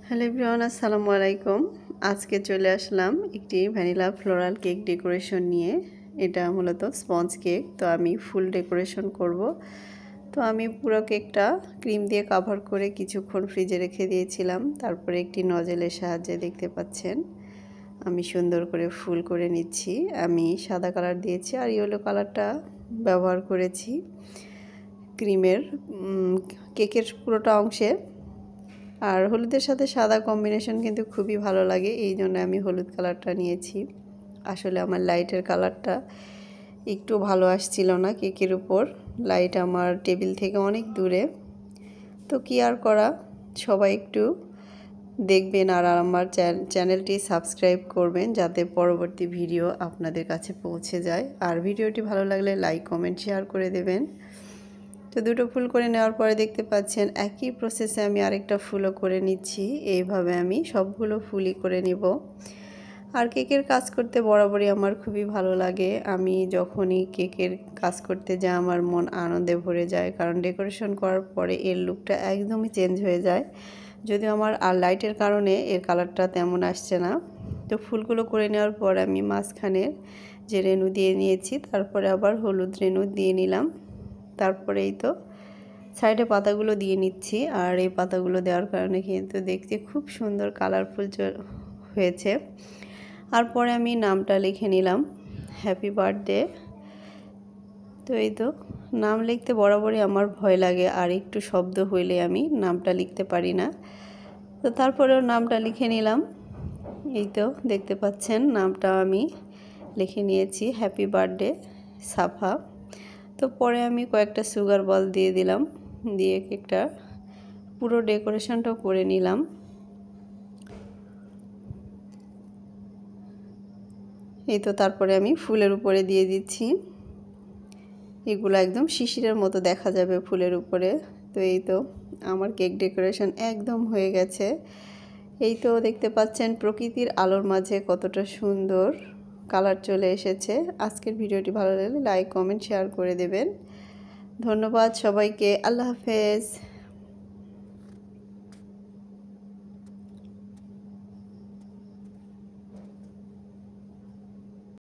Hello everyone, আসসালামু আলাইকুম। আজকে চলে আসলাম একটি ভ্যানিলা ফ্লোরাল কেক ডেকোরেশন নিয়ে। এটা মূলত স্পঞ্জ কেক, তো আমি ফুল ডেকোরেশন করব। তো আমি পুরো কেকটা ক্রিম দিয়ে কভার করে কিছুক্ষণ ফ্রিজে রেখে দিয়েছিলাম। তারপরে একটি নজেলের সাহায্যে দেখতে পাচ্ছেন আমি সুন্দর করে ফুল করে নিচ্ছি। আমি সাদা কালার দিয়েছি আর ইয়েলো কালারটা ব্যবহার করেছি ক্রিমের কেকের পুরোটা অংশে। আর হলুদের সাথে সাদা কম্বিনেশন কিন্তু খুবই ভালো লাগে, এই জন্য আমি হলুদ কালারটা নিয়েছি। আসলে আমার লাইটের কালারটা একটু ভালো আসছিল না কেকের উপর, লাইট আমার টেবিল থেকে অনেক দূরে। তো কি আর করা, সবাই একটু দেখবেন আর আমার চ্যানেলটি সাবস্ক্রাইব করবেন যাতে পরবর্তী ভিডিও আপনাদের কাছে পৌঁছে যায়। আর ভিডিওটি ভালো লাগলে লাইক কমেন্ট শেয়ার করে দেবেন। তো দুটো ফুল করে নেওয়ার পরে দেখতে পাচ্ছেন একই প্রসেসে আমি আরেকটা ফুলও করে নিচ্ছি। এইভাবে আমি সবগুলো ফুলই করে নিব। আর কেকের কাজ করতে বরাবরই আমার খুবই ভালো লাগে। আমি যখনই কেকের কাজ করতে যাই আমার মন আনন্দে ভরে যায়, কারণ ডেকোরেশন করার পরে এর লুকটা একদমই চেঞ্জ হয়ে যায়। যদিও আমার আর লাইটের কারণে এর কালারটা তেমন আসছে না। তো ফুলগুলো করে নেওয়ার পর আমি মাঝখানে যে রেনু দিয়ে নিয়েছি, তারপরে আবার হলুদ রেনু দিয়ে নিলাম। তারপরে এই তো সাইডে পাতাগুলো দিয়ে নিচ্ছি। আর এই পাতাগুলো দেওয়ার কারণে কিন্তু দেখতে খুব সুন্দর কালারফুল হয়েছে। আর পরে আমি নামটা লিখে নিলাম, হ্যাপি বার্থডে। তো এই তো নাম লিখতে বরাবরই আমার ভয় লাগে, আর একটু শব্দ হইলে আমি নামটা লিখতে পারি না। তো তারপরেও নামটা লিখে নিলাম। এই তো দেখতে পাচ্ছেন নামটা আমি লিখে নিয়েছি, হ্যাপি বার্থডে সাফা। তো পরে আমি কয়েকটা সুগার বল দিয়ে দিলাম, দিয়ে কেকটা পুরো ডেকোরেশনটাও করে নিলাম। এই তো তারপরে আমি ফুলের উপরে দিয়ে দিচ্ছি। এগুলো একদম শিশিরের মতো দেখা যাবে ফুলের উপরে। তো এই তো আমার কেক ডেকোরেশন একদম হয়ে গেছে। এই তো দেখতে পাচ্ছেন প্রকৃতির আলোর মাঝে কতটা সুন্দর কালার চলে এসেছে। আজকের ভিডিওটি ভালো লাগলে লাইক কমেন্ট শেয়ার করে দেবেন। ধন্যবাদ সবাইকে, আল্লাহ হাফেজ।